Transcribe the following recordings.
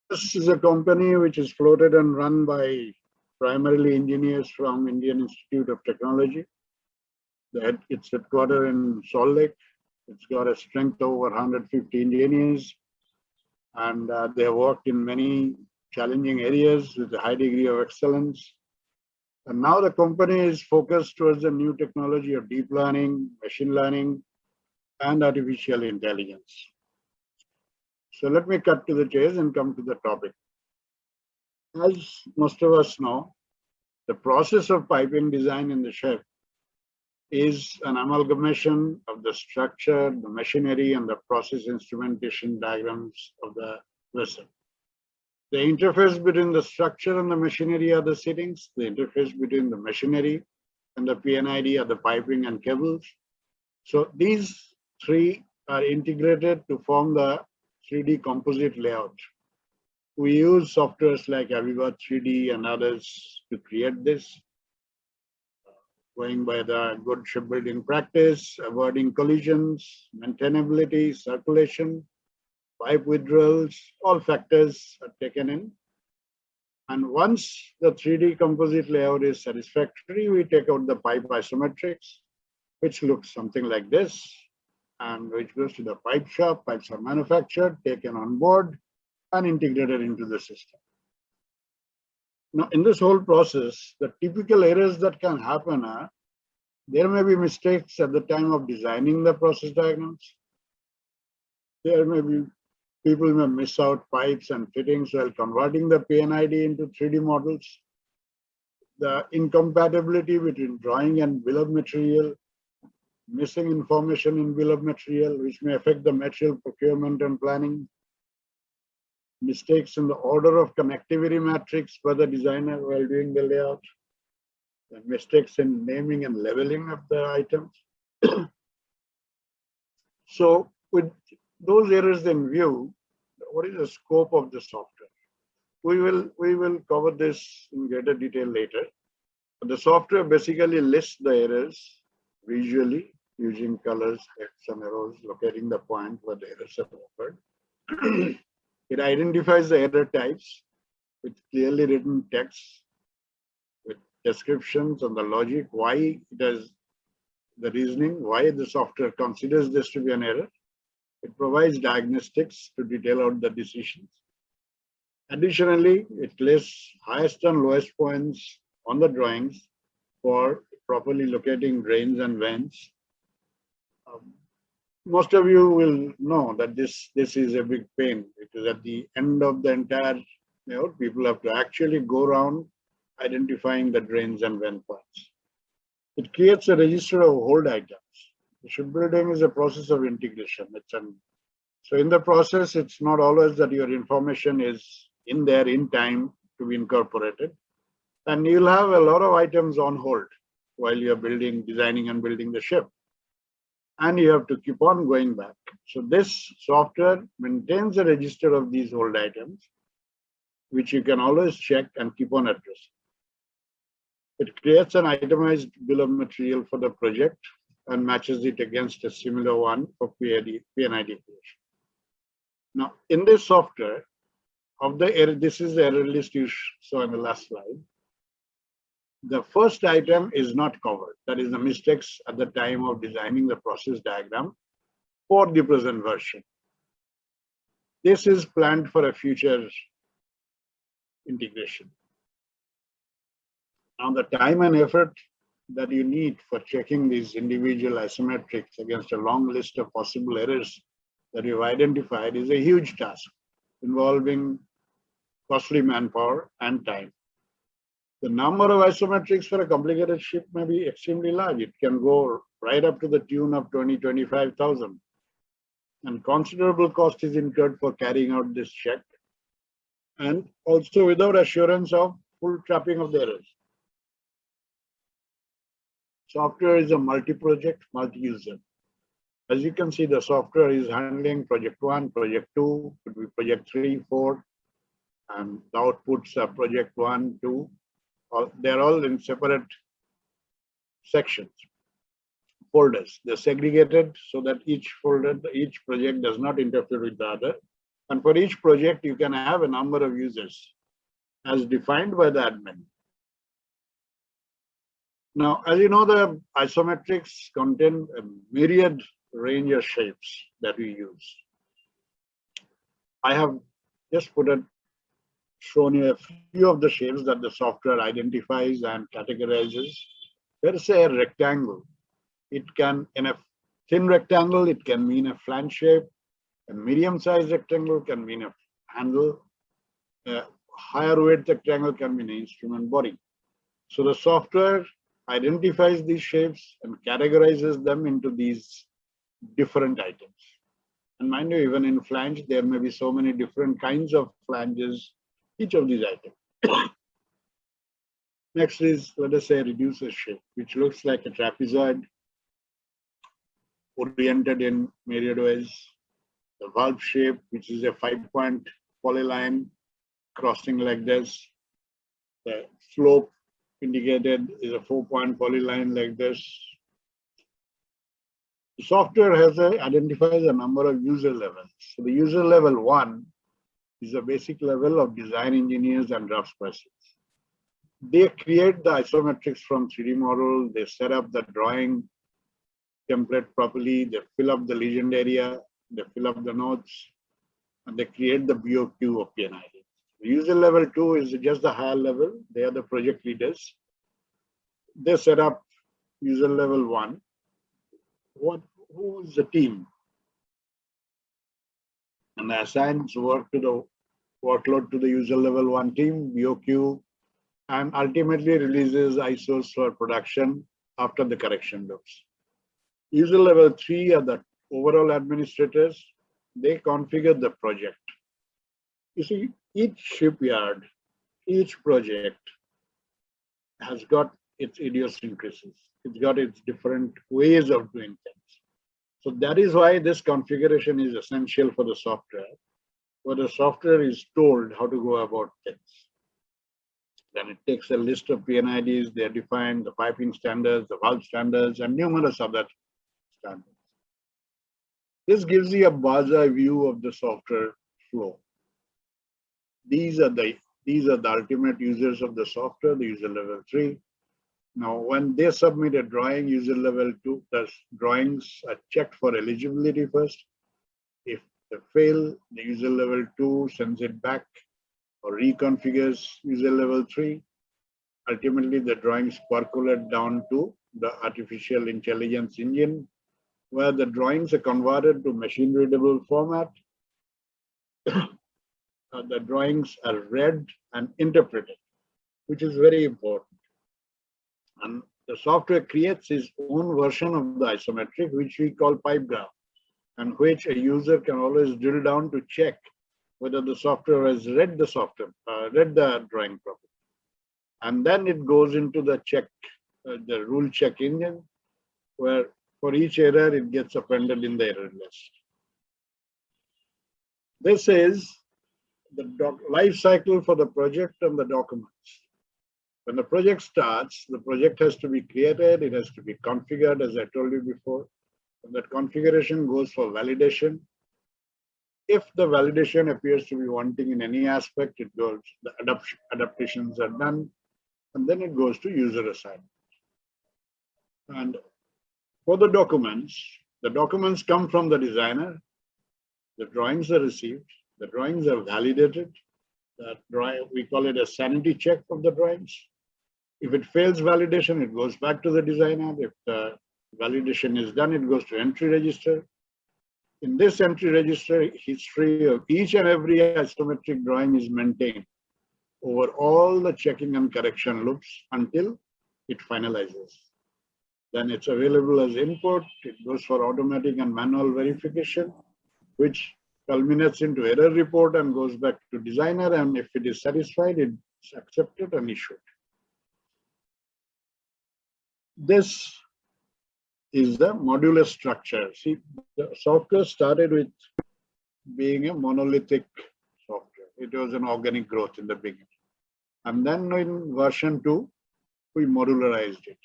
This is a company which is floated and run by primarily engineers from Indian Institute of Technology. It's headquartered in Salt Lake. It's got a strength of over 150 engineers, and they have worked in many challenging areas with a high degree of excellence. And now the company is focused towards the new technology of deep learning, machine learning, and artificial intelligence. So let me cut to the chase and come to the topic. As most of us know, the process of piping design in the ship is an amalgamation of the structure, the machinery, and the process instrumentation diagrams of the vessel. The interface between the structure and the machinery are the settings. The interface between the machinery and the PNID are the piping and cables. So these three are integrated to form the 3D composite layout. We use softwares like Aviva 3D and others to create this, going by the good shipbuilding practice, avoiding collisions, maintainability, circulation, pipe withdrawals, all factors are taken in. And once the 3D composite layout is satisfactory, we take out the pipe isometrics, which looks something like this, and which goes to the pipe shop. Pipes are manufactured, taken on board, and integrated into the system. Now, in this whole process, the typical errors that can happen are there may be mistakes at the time of designing the process diagrams. There may be people may miss out pipes and fittings while converting the PNID into 3D models. The incompatibility between drawing and bill of material, missing information in bill of material, which may affect the material procurement and planning. Mistakes in the order of connectivity matrix by the designer while doing the layout, and mistakes in naming and leveling of the items. So with those errors in view, what is the scope of the software? We will cover this in greater detail later. But the software basically lists the errors visually using colors, X and arrows, locating the point where the errors have occurred. It identifies the error types with clearly written text, with descriptions on the logic, why it does the reasoning, why the software considers this to be an error. It provides diagnostics to detail out the decisions. Additionally, it lists highest and lowest points on the drawings for properly locating drains and vents. Most of you will know that this is a big pain, because at the end of the entire layout, people have to actually go around identifying the drains and vent points. It creates a register of hold items. The shipbuilding is a process of integration. So in the process, it's not always that your information is in there in time to be incorporated. And you'll have a lot of items on hold while you're designing and building the ship. And you have to keep on going back. So this software maintains a register of these hold items, which you can always check and keep on addressing. It creates an itemized bill of material for the project and matches it against a similar one for PNID creation. Now, in this software, this is the error list you saw in the last slide. The first item is not covered. That is the mistakes at the time of designing the process diagram for the present version. This is planned for a future integration. Now, the time and effort that you need for checking these individual isometrics against a long list of possible errors that you've identified is a huge task involving costly manpower and time. The number of isometrics for a complicated ship may be extremely large. It can go right up to the tune of 20,000–25,000. And considerable cost is incurred for carrying out this check, and also without assurance of full trapping of the errors. Software is a multi-project, multi-user. As you can see, the software is handling project 1, project 2, could be project 3, 4, and the outputs are project 1, 2. They're all in separate sections, folders. They're segregated so that each folder, each project does not interfere with the other. And for each project, you can have a number of users as defined by the admin. Now, as you know, the isometrics contain a myriad range of shapes that we use. I have just shown you a few of the shapes that the software identifies and categorizes. Let's say a rectangle. It can, in a thin rectangle, it can mean a flange shape. A medium-sized rectangle can mean a handle. A higher weight rectangle can mean an instrument body. So the software identifies these shapes and categorizes them into these different items. And mind you, even in flange, there may be so many different kinds of flanges, each of these items. Next is, let us say, a reducer shape, which looks like a trapezoid oriented in myriad ways. The valve shape, which is a 5-point polyline crossing like this. The slope indicated is a 4-point polyline like this. The software identifies a number of user levels. So the user level 1 is a basic level of design engineers and draftspersons. They create the isometrics from 3D model, they set up the drawing template properly, they fill up the legend area, they fill up the notes, and they create the BOQ of PNID. The user level 2 is just the higher level. They are the project leaders. They set up user level 1. Who is the team? And assigns workload to the user level 1 team, BOQ, and ultimately releases ISOs for production after the correction loops. User level 3 are the overall administrators. They configure the project. You see, each shipyard, each project has got its idiosyncrasies. It's got its different ways of doing things. So that is why this configuration is essential for the software, where the software is told how to go about things. Then it takes a list of PNIDs, they define the piping standards, the valve standards, and numerous other standards. This gives you a bird's eye view of the software flow. These are the ultimate users of the software, the user level 3. Now, when they submit a drawing, user level 2, the drawings are checked for eligibility first. If they fail, the user level 2 sends it back or reconfigures user level 3. Ultimately, the drawings percolate down to the artificial intelligence engine, where the drawings are converted to machine readable format. The drawings are read and interpreted, which is very important. And the software creates its own version of the isometric, which we call pipe graph, and which a user can always drill down to check whether the software has read the drawing properly. And then it goes into the the rule check engine, where for each error, it gets appended in the error list. This is the life cycle for the project and the documents. When the project starts, the project has to be created, it has to be configured, as I told you before. And that configuration goes for validation. If the validation appears to be wanting in any aspect, it goes, the adaptations are done, and then it goes to user assignment. And for the documents come from the designer, the drawings are received, the drawings are validated, we call it a sanity check of the drawings. If it fails validation, it goes back to the designer. If the validation is done, it goes to entry register. In this entry register, history of each and every isometric drawing is maintained over all the checking and correction loops until it finalizes. Then it's available as input. It goes for automatic and manual verification, which culminates into error report and goes back to designer. And if it is satisfied, it's accepted and issued. This is the modular structure. See, the software started with being a monolithic software. It was an organic growth in the beginning. And then in version 2, we modularized it.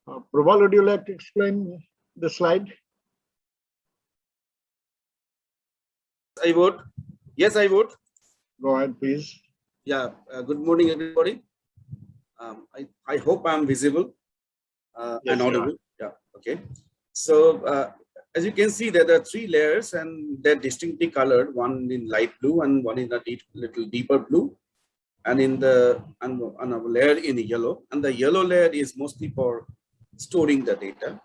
Prabal, would you like to explain the slide? I would. Yes, I would. Go ahead, please. Yeah. Good morning, everybody. I hope I'm visible and Yes, you are. audible. Yeah. Okay. So as you can see, there are 3 layers, and they're distinctly colored. One in light blue, and one in a little deeper blue, and in the and a layer in yellow. And the yellow layer is mostly for storing the data.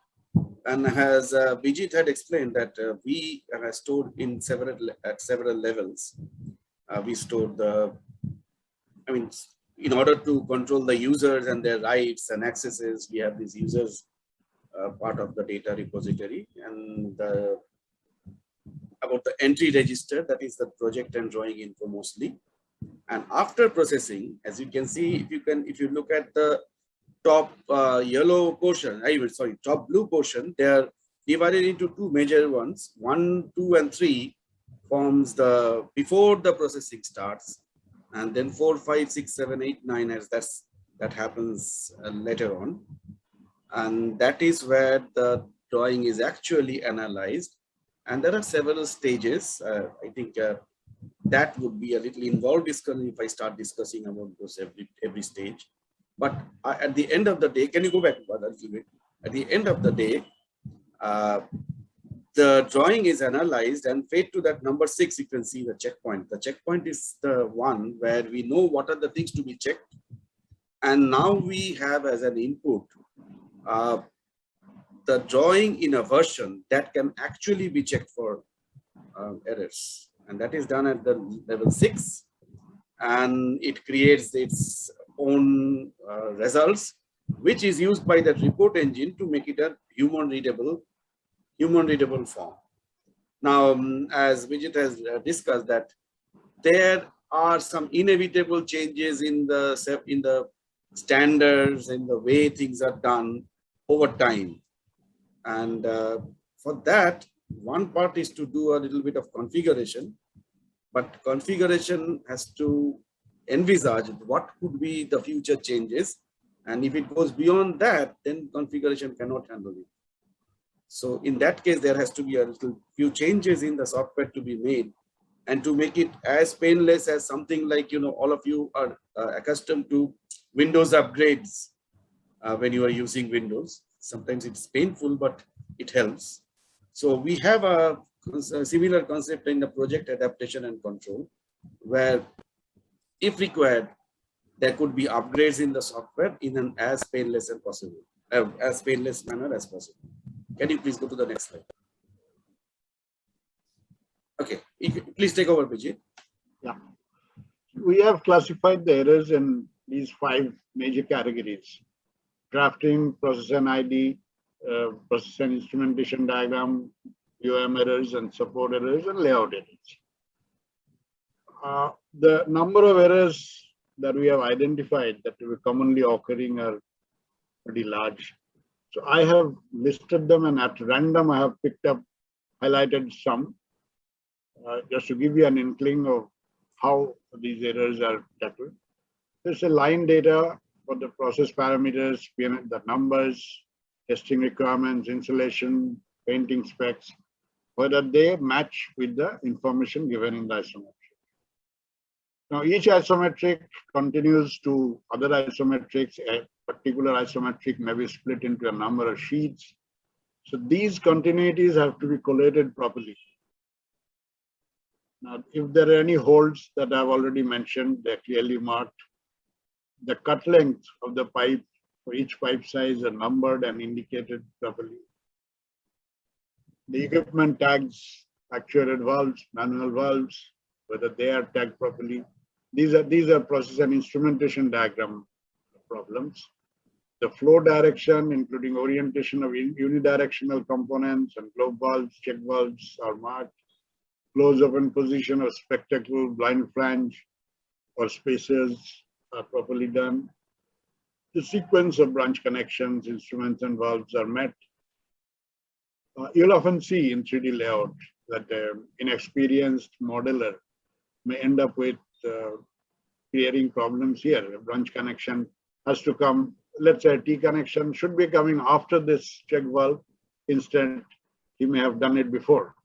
And as Bijit had explained, that we have stored in several levels. We stored in order to control the users and their rights and accesses, we have these users part of the data repository, and about the entry register, that is the project and drawing info mostly. And after processing, as you can see, if you look at the top yellow portion, top blue portion, they are divided into 2 major ones. 1, 2, and 3 forms the before the processing starts, and then 4, 5, 6, 7, 8, 9 as that happens later on. And that is where the drawing is actually analyzed. And there are several stages. I think that would be a little involved discussion if I start discussing about those every stage. But at the end of the day, can you go back a little bit? At the end of the day, the drawing is analyzed and fed to that number 6. You can see the checkpoint. The checkpoint is the one where we know what are the things to be checked. And now we have as an input the drawing in a version that can actually be checked for errors. And that is done at the level 6. And it creates its own results, which is used by that report engine to make it a human readable form. Now, as Vijit has discussed, that there are some inevitable changes in the standards, in the way things are done over time. And for that, one part is to do a little bit of configuration, but configuration has to envisage what could be the future changes. And if it goes beyond that, then configuration cannot handle it. So in that case, there has to be a few changes in the software to be made, and to make it as painless as something like, all of you are accustomed to Windows upgrades when you are using Windows. Sometimes it's painful, but it helps. So we have a similar concept in the project adaptation and control, where if required, there could be upgrades in the software in an as painless as possible, as painless manner as possible. Can you please go to the next slide? Okay, please take over, Bijit. Yeah. We have classified the errors in these 5 major categories: drafting, process and ID, process and instrumentation diagram, UM errors and support errors, and layout errors. The number of errors that we have identified that were commonly occurring are pretty large. So I have listed them, and at random I have picked up, highlighted some, just to give you an inkling of how these errors are tackled. There's a line data for the process parameters, the numbers, testing requirements, installation, painting specs, whether they match with the information given in the isometric. Now, each isometric continues to other isometrics. A particular isometric may be split into a number of sheets. So these continuities have to be collated properly. Now, if there are any holes that I've already mentioned, they're clearly marked. The cut length of the pipe for each pipe size are numbered and indicated properly. The equipment tags, actuated valves, manual valves, whether they are tagged properly. These are process and instrumentation diagram problems. The flow direction, including orientation of unidirectional components and globe valves, check valves are marked. Close open position of spectacle, blind flange, or spacers are properly done. The sequence of branch connections, instruments, and valves are met. You'll often see in 3D layout that inexperienced modeler may end up with creating problems here. A branch connection has to come, let's say a T connection should be coming after this check valve. Instead, he may have done it before.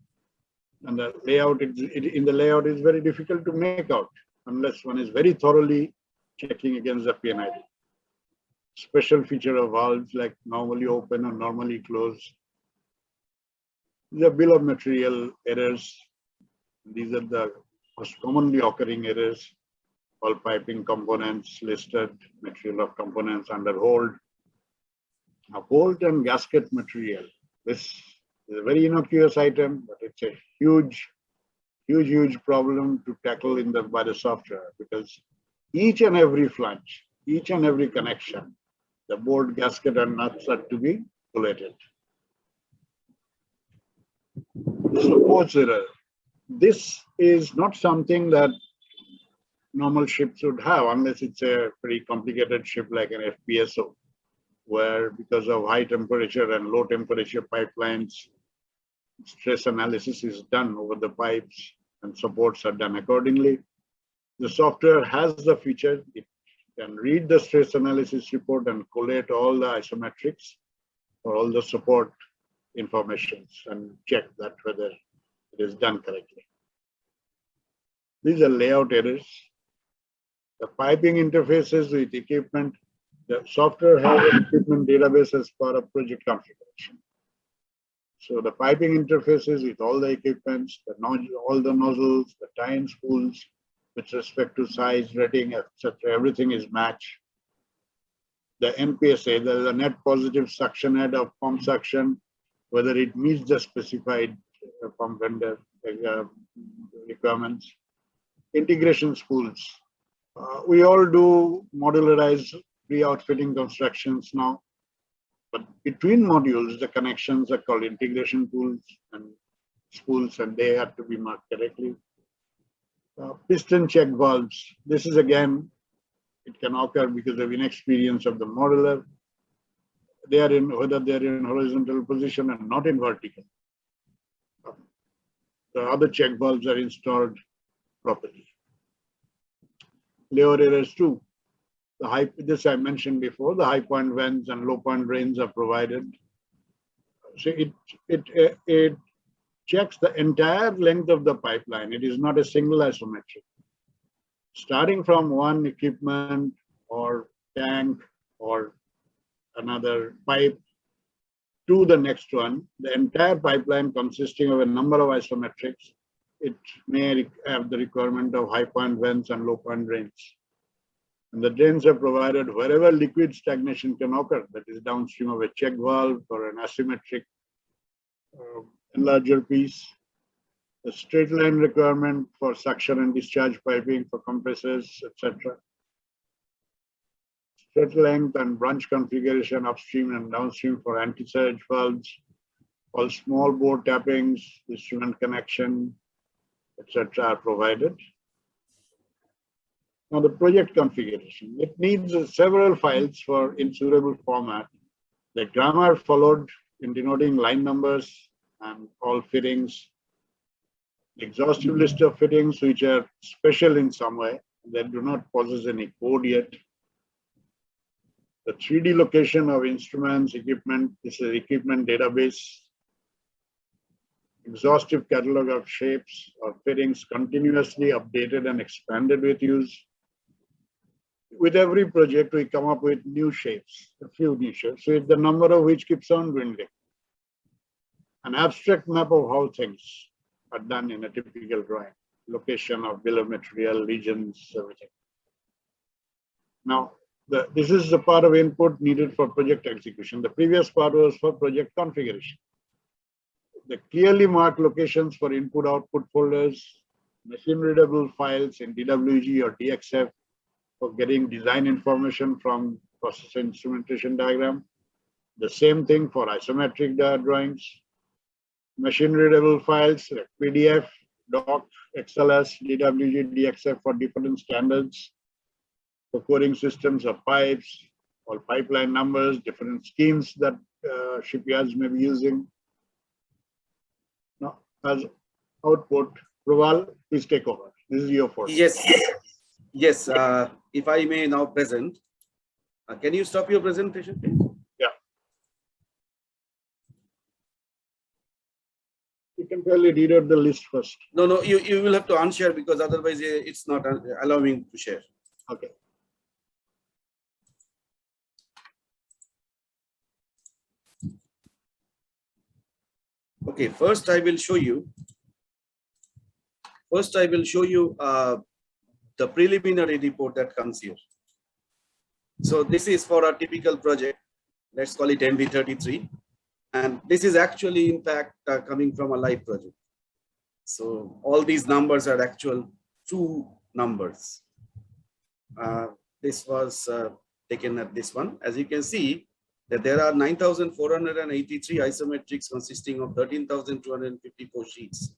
And the layout, in the layout is very difficult to make out unless one is very thoroughly checking against the PNID. Special feature of valves like normally open or normally closed. The bill of material errors. These are the most commonly occurring errors. All piping components listed, material of components under hold. A bolt and gasket material. This is a very innocuous item, but it's a huge problem to tackle by the software, because each and every flange, each and every connection, the bolt, gasket, and nuts are to be collated. Supports error. This is not something that normal ships would have unless it's a pretty complicated ship like an FPSO, where because of high temperature and low temperature pipelines, stress analysis is done over the pipes and supports are done accordingly. The software has the feature, it can read the stress analysis report and collate all the isometrics or all the support informations and check that whether it is done correctly. These are layout errors. The piping interfaces with equipment. The software has an equipment database as part of project configuration. So the piping interfaces with all the equipments, all the nozzles, the tie-in spools, with respect to size, rating, etc., everything is matched. The NPSA, there is a net positive suction head of pump suction, whether it meets the specified pump vendor requirements. Integration spools. We all do modularized pre-outfitting constructions now, but between modules, the connections are called integration spools, and they have to be marked correctly. Piston check valves. This is again, it can occur because of inexperience of the modeler. They are whether they are in horizontal position and not in vertical. The other check valves are installed properly. Layout errors too. This I mentioned before, the high point vents and low point drains are provided. So it checks the entire length of the pipeline. It is not a single isometric. Starting from one equipment or tank or another pipe to the next one, the entire pipeline consisting of a number of isometrics, it may have the requirement of high point vents and low point drains. And the drains are provided wherever liquid stagnation can occur, that is downstream of a check valve or an asymmetric enlarger piece. The straight line requirement for suction and discharge piping for compressors, etc. Straight length and branch configuration upstream and downstream for anti-surge valves. All small bore tappings, instrument connection, etc. are provided. Now the project configuration. It needs several files in suitable format. The grammar followed in denoting line numbers and all fittings. The exhaustive list of fittings which are special in some way, that do not possess any code yet. The 3D location of instruments, equipment, this is equipment database. Exhaustive catalog of shapes or fittings continuously updated and expanded with use. With every project, we come up with new shapes, a few new shapes, so the number of which keeps on dwindling. An abstract map of how things are done in a typical drawing. Location of bill of material, regions, everything. Now, this is the part of input needed for project execution. The previous part was for project configuration. The clearly marked locations for input-output folders, machine-readable files in DWG or DXF for getting design information from process instrumentation diagram. The same thing for isometric drawings. Machine-readable files like PDF, doc, XLS, DWG, DXF for different standards. For coding systems of pipes, or pipeline numbers, different schemes that shipyards may be using. Now, as output, Praval, please take over. This is your fault. Yes. If I may now present, can you stop your presentation, please? Yeah. can probably read out the list first. No, you will have to unshare because otherwise it's not allowing to share. Okay. Okay, first I will show you. The preliminary report that comes here. So this is for a typical project. Let's call it MV33. And this is actually, in fact, coming from a live project. So all these numbers are actual true numbers. This was taken at this one. As you can see, that there are 9,483 isometrics consisting of 13,254 sheets,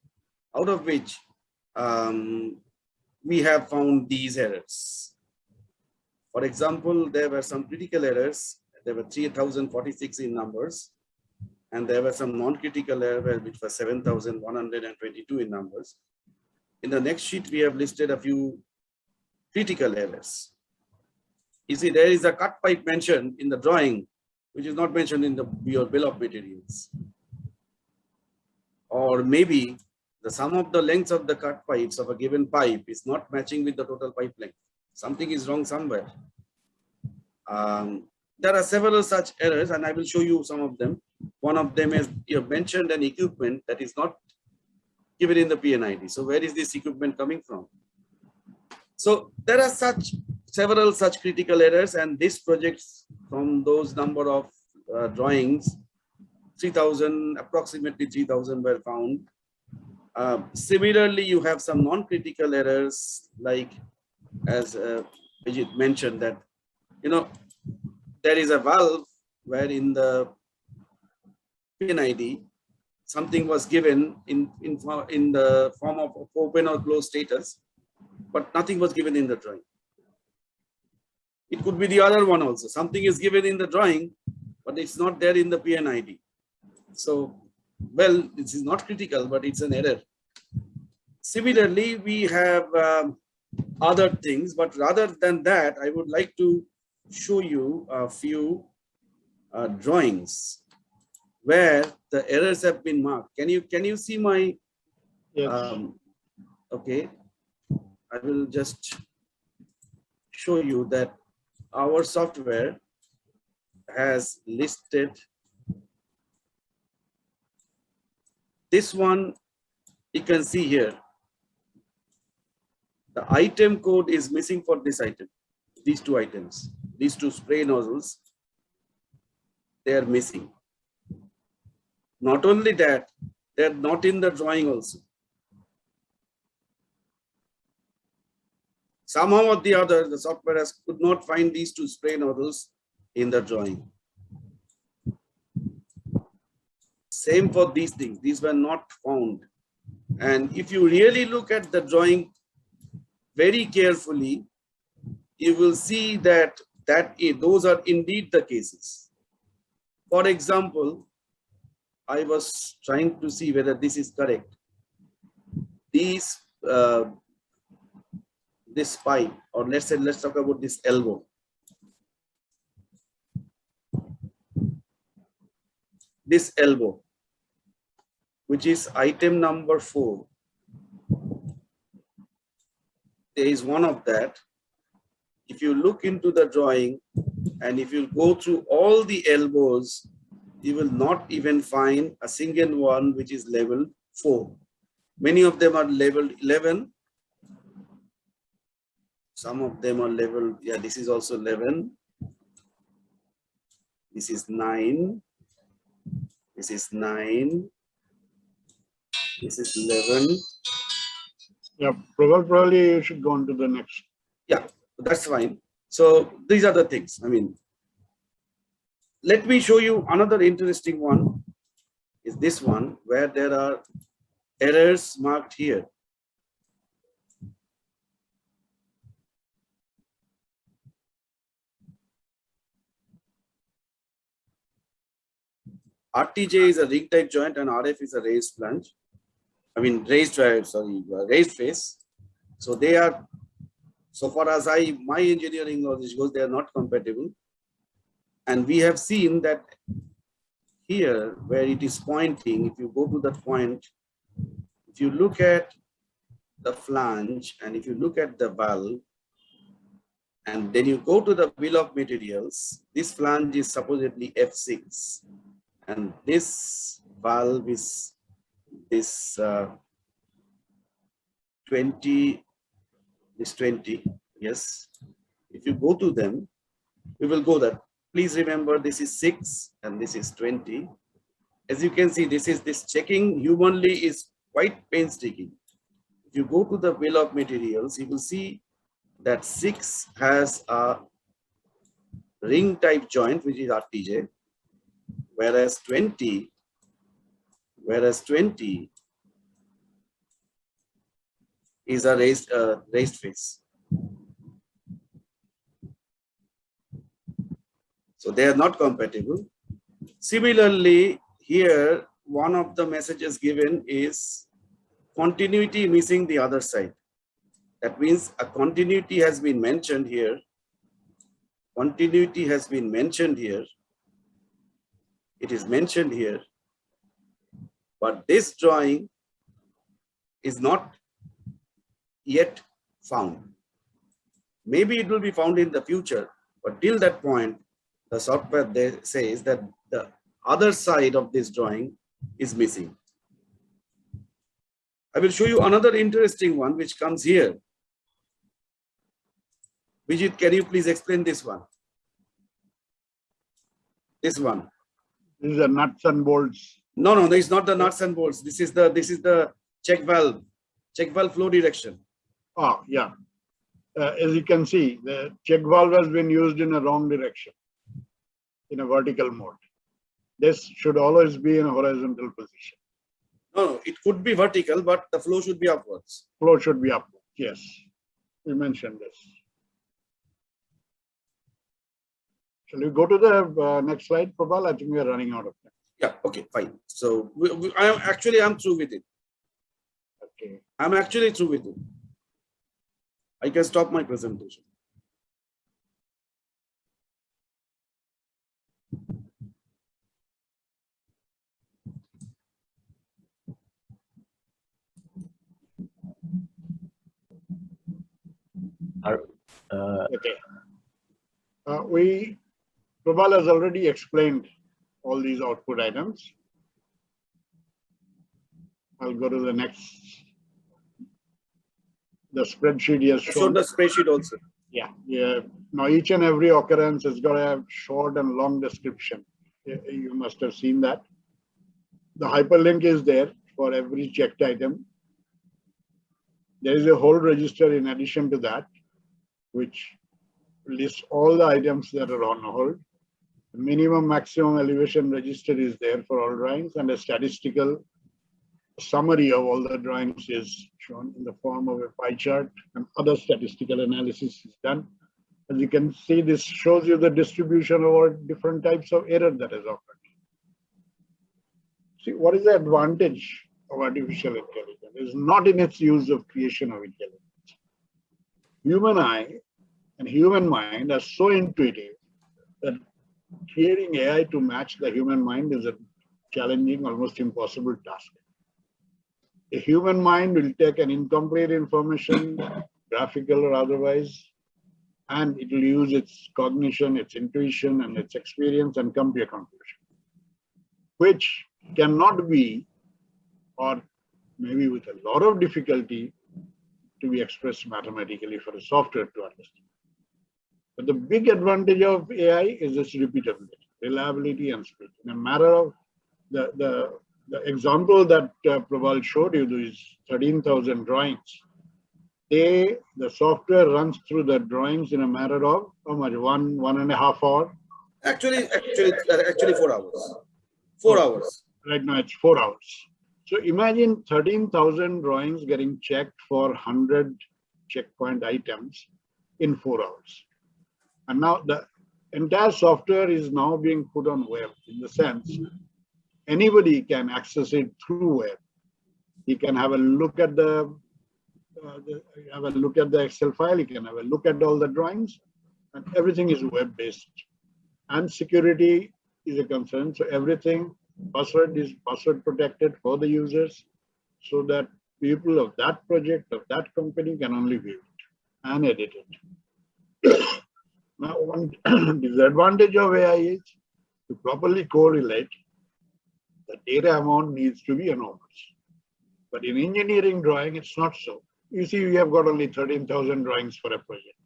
out of which we have found these errors. For example, there were some critical errors. There were 3,046 in numbers, and there were some non-critical errors, which was 7,122 in numbers. In the next sheet, we have listed a few critical errors. You see, there is a cut pipe mentioned in the drawing, which is not mentioned in your bill of materials. Or maybe the sum of the lengths of the cut pipes of a given pipe is not matching with the total pipe length. Something is wrong somewhere. There are several such errors, and I will show you some of them. One of them is you have mentioned an equipment that is not given in the PNID. So where is this equipment coming from? So there are several such critical errors, and this projects from those number of drawings, 3,000, approximately 3,000 were found. Similarly, you have some non-critical errors, like as Vijit mentioned, that there is a valve where in the PNID something was given in the form of open or closed status, but nothing was given in the drawing. It could be the other one also. Something is given in the drawing, but it's not there in the PNID. So, well, this is not critical, but it's an error. Similarly, we have other things, but rather than that, I would like to show you a few drawings where the errors have been marked. Can you see my? Yes. Okay, I will just show you that our software has listed this one. You can see here the item code is missing for this item. These two items, these two spray nozzles, they are missing. Not only that, they're not in the drawing also. Somehow or the other, the software could not find these two spray nozzles in the drawing. Same for these things. These were not found. And if you really look at the drawing very carefully, you will see that those are indeed the cases. For example, I was trying to see whether this is correct. This pipe, or let's talk about this elbow. This elbow, which is item number 4. There is one of that. If you look into the drawing and if you go through all the elbows, you will not even find a single one which is level 4. Many of them are leveled 11. Some of them are level, yeah, this is also 11. This is 9. This is 9. This is 11. Yeah, probably you should go on to the next. Yeah, that's fine. So these are the things. I mean, let me show you another interesting one. Is this one where there are errors marked here. RTJ is a ring type joint and RF is a raised flange. I mean, raised face. So they are, so far as my engineering knowledge goes, they are not compatible. And we have seen that here where it is pointing, if you go to that point, if you look at the flange and if you look at the valve, and then you go to the bill of materials, this flange is supposedly F6, and this valve is this 20, this 20, yes. If you go to them, we will go that. Please remember this is 6 and this is 20. As you can see, this checking humanly is quite painstaking. If you go to the bill of materials, you will see that 6 has a ring type joint, which is RTJ, whereas 20 is a raised face. So they are not compatible. Similarly, here, one of the messages given is continuity missing the other side. That means a continuity has been mentioned here. Continuity has been mentioned here. It is mentioned here. But this drawing is not yet found. Maybe it will be found in the future, but till that point, the software says that the other side of this drawing is missing. I will show you another interesting one which comes here. Vijit, can you please explain this one? This one. These are nuts and bolts. No, this is not the nuts and bolts. This is the check valve flow direction. Oh, yeah. As you can see, the check valve has been used in a wrong direction, in a vertical mode. This should always be in a horizontal position. No, it could be vertical, but the flow should be upwards. Flow should be upwards, yes. We mentioned this. Shall we go to the next slide, Prabal? I think we are running out of time. Yeah, okay, fine. So I'm through with it. Okay. I'm actually through with it. I can stop my presentation. Okay. Prabal has already explained all these output items. I'll go to the next. The spreadsheet he has shown. The spreadsheet also. Yeah. Now each and every occurrence has got to have short and long description. You must have seen that. The hyperlink is there for every checked item. There is a hold register in addition to that, which lists all the items that are on hold. The minimum maximum elevation register is there for all drawings, and a statistical summary of all the drawings is shown in the form of a pie chart, and other statistical analysis is done. As you can see, this shows you the distribution over different types of error that has occurred. See, what is the advantage of artificial intelligence? It is not in its use of creation of intelligence. Human eye and human mind are so intuitive that creating AI to match the human mind is a challenging, almost impossible task. A human mind will take an incomplete information, graphical or otherwise, and it will use its cognition, its intuition, and its experience and come to a conclusion, which cannot be, or maybe with a lot of difficulty, to be expressed mathematically for a software to understand. But the big advantage of AI is its repeatability, reliability, and speed. In a matter of the example that Prabal showed you, these 13,000 drawings, the software runs through the drawings in a matter of how much? 1.5 hours? Actually 4 hours. 4 hours. Right now it's 4 hours. So imagine 13,000 drawings getting checked for 100 checkpoint items in 4 hours. And now the entire software is now being put on web, in the sense anybody can access it through web. He can have a look at the Excel file. He can have a look at all the drawings, and everything is web-based. And security is a concern. So everything, password is password protected for the users, so that people of that project, of that company can only view it and edit it. Now, one disadvantage of AI is to properly correlate, the data amount needs to be enormous. But in engineering drawing, it's not so. You see, we have got only 13,000 drawings for a project.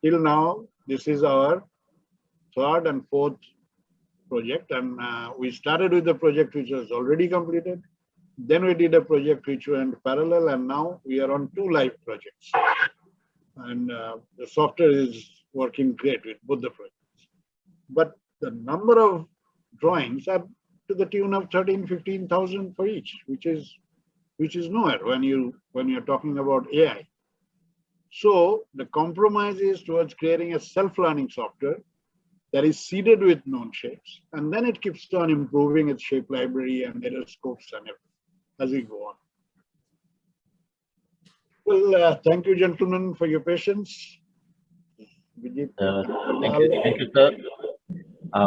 Till now, this is our third and fourth project. And we started with the project which was already completed. Then we did a project which went parallel, and now we are on 2 live projects. And the software is working great with both the projects. But the number of drawings are to the tune of 13,000-15,000 for each, which is nowhere when you're talking about AI. So the compromise is towards creating a self-learning software that is seeded with known shapes, and then it keeps on improving its shape library and error scopes and everything as we go on. Well, thank you, gentlemen, for your patience. Thank you, sir.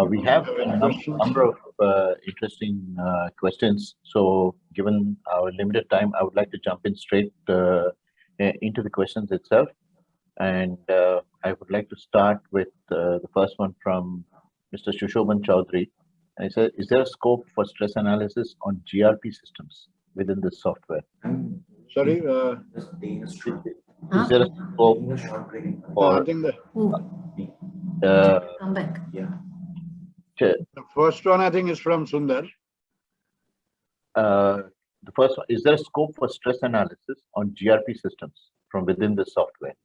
We have a number of interesting questions. So given our limited time, I would like to jump in straight into the questions itself. And I would like to start with the first one from Mr. Shushoban Chaudhary. And he said, is there a scope for stress analysis on GRP systems within this software? Sorry? Is there a scope for... Come back. Yeah. The first one, I think, is from Sundar. The first one, is there a scope for stress analysis on GRP systems from within the software?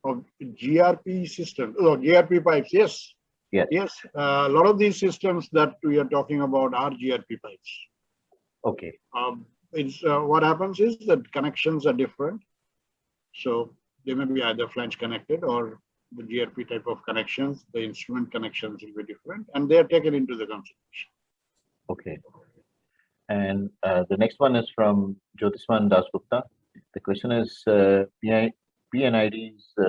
Of GRP systems, GRP pipes, yes. Yes. Yes, a lot of these systems that we are talking about are GRP pipes. Okay. What happens is that connections are different. So they may be either flange connected or the GRP type of connections, the instrument connections will be different, and they are taken into the consideration. Okay. And the next one is from Jyotisman Dasgupta. The question is, PNIDs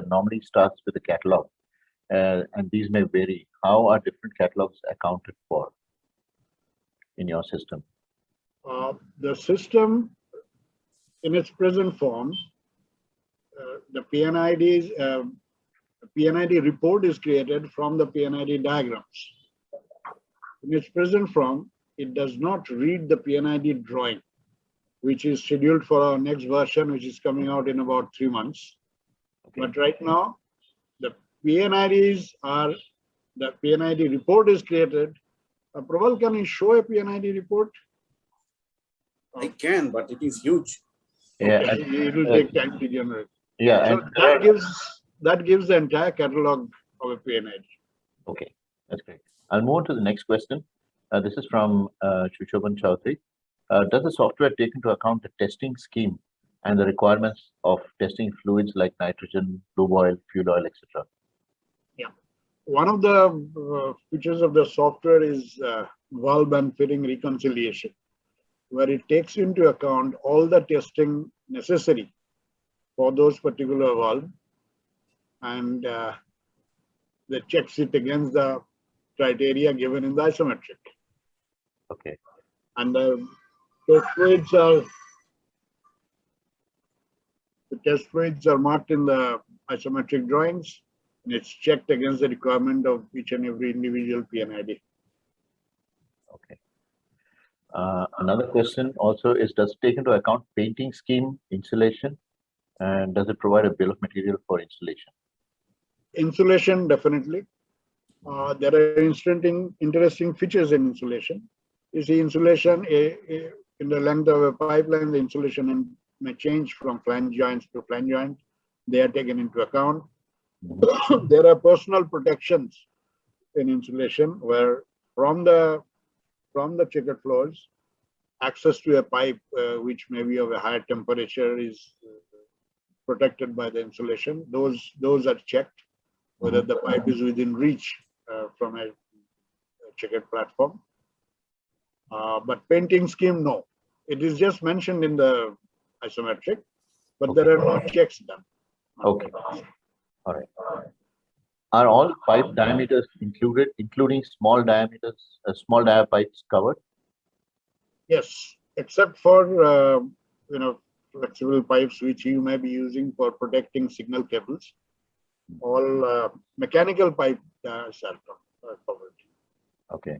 normally starts with a catalog, and these may vary. How are different catalogs accounted for in your system? The system in its present form, the PNID report is created from the PNID diagrams. In its present form, it does not read the PNID drawing, which is scheduled for our next version, which is coming out in about 3 months. Okay. But right now, the PNIDs are, the PNID report is created. Praval, can you show a PNID report? I can, but it is huge. Yeah, okay. It will take time to generate. Yeah, so that gives the entire catalog of a PNID. Okay, that's great. I'll move on to the next question. This is from Shushoban Chaudhary. Does the software take into account the testing scheme and the requirements of testing fluids like nitrogen, lube oil, fuel oil, etc.? Yeah. One of the features of the software is valve and fitting reconciliation, where it takes into account all the testing necessary for those particular valve, and they checks it against the criteria given in the isometric. Okay. And the test fluids are marked in the isometric drawings, and it's checked against the requirement of each and every individual PNID. Okay. Another question also is, does it take into account painting scheme, insulation, and does it provide a bill of material for installation? Insulation, definitely. There are interesting features in insulation. You see, insulation in the length of a pipeline, the insulation may change from flange joints to flange joint. They are taken into account. Mm-hmm. There are personal protections in insulation where from the checkered floors, access to a pipe which may be of a higher temperature is protected by the insulation. Those are checked whether the pipe is within reach from a checkered platform. But painting scheme, no. It is just mentioned in the isometric, but okay. There are no checks done. Okay. All right. Are all pipe diameters included, including small diameters, small dia pipes covered? Yes, except for flexible pipes which you may be using for protecting signal cables. All mechanical pipe are covered. Okay.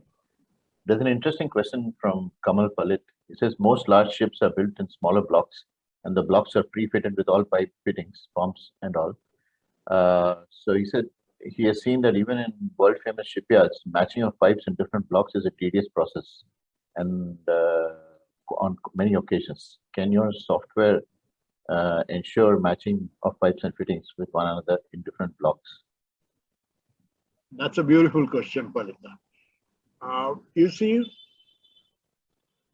There's an interesting question from Kamal Palit. It says most large ships are built in smaller blocks, and the blocks are pre-fitted with all pipe fittings, pumps, and all. So he said he has seen that even in world-famous shipyards, matching of pipes in different blocks is a tedious process, and on many occasions, can your software ensure matching of pipes and fittings with one another in different blocks? That's a beautiful question, Palita. You see,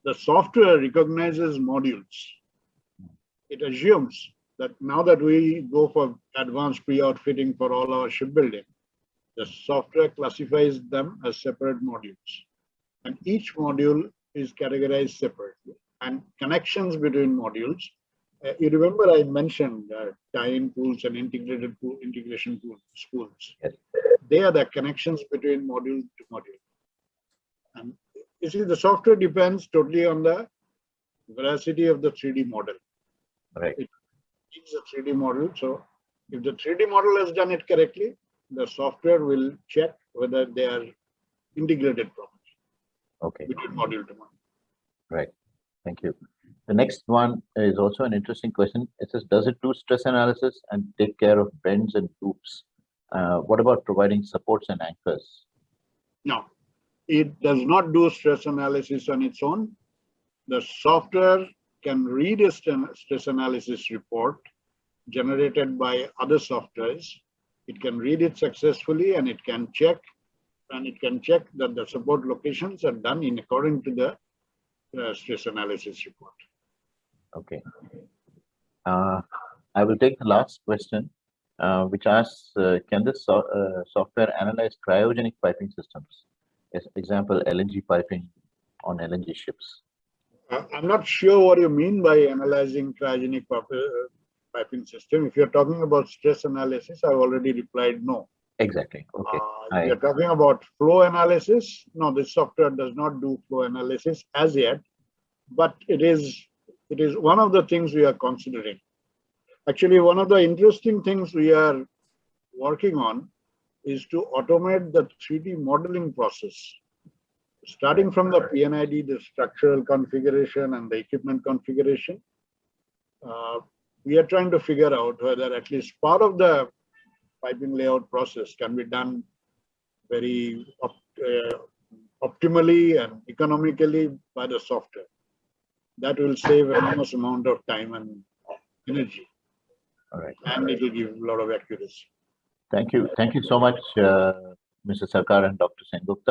the software recognizes modules. It assumes that now that we go for advanced pre-outfitting for all our shipbuilding, the software classifies them as separate modules. And each module is categorized separately. And connections between modules, you remember I mentioned tie-in pools and integrated pool, integration pools. Yes. They are the connections between module to module. And you see, the software depends totally on the veracity of the 3D model. Right. It needs a 3D model. So if the 3D model has done it correctly, the software will check whether they are integrated properly. Okay. Between module to module. Right. Thank you. The next one is also an interesting question. It says, does it do stress analysis and take care of bends and loops? What about providing supports and anchors? No, it does not do stress analysis on its own. The software can read a stress analysis report generated by other softwares. It can read it successfully, and it can check that the support locations are done in according to the stress analysis report. Okay. I will take the last question, which asks, can this software analyze cryogenic piping systems? As example, LNG piping on LNG ships. I'm not sure what you mean by analyzing cryogenic piping system. If you're talking about stress analysis, I've already replied no. Exactly. Okay. If you're talking about flow analysis, no, this software does not do flow analysis as yet, but it is one of the things we are considering. Actually, one of the interesting things we are working on is to automate the 3D modeling process. Starting from the PNID, the structural configuration and the equipment configuration, we are trying to figure out whether at least part of the piping layout process can be done very optimally and economically by the software. That will save an enormous amount of time and energy. All right. And it will give a lot of accuracy. Thank you. Thank you so much, Mr. Sarkar and Dr. Sengupta.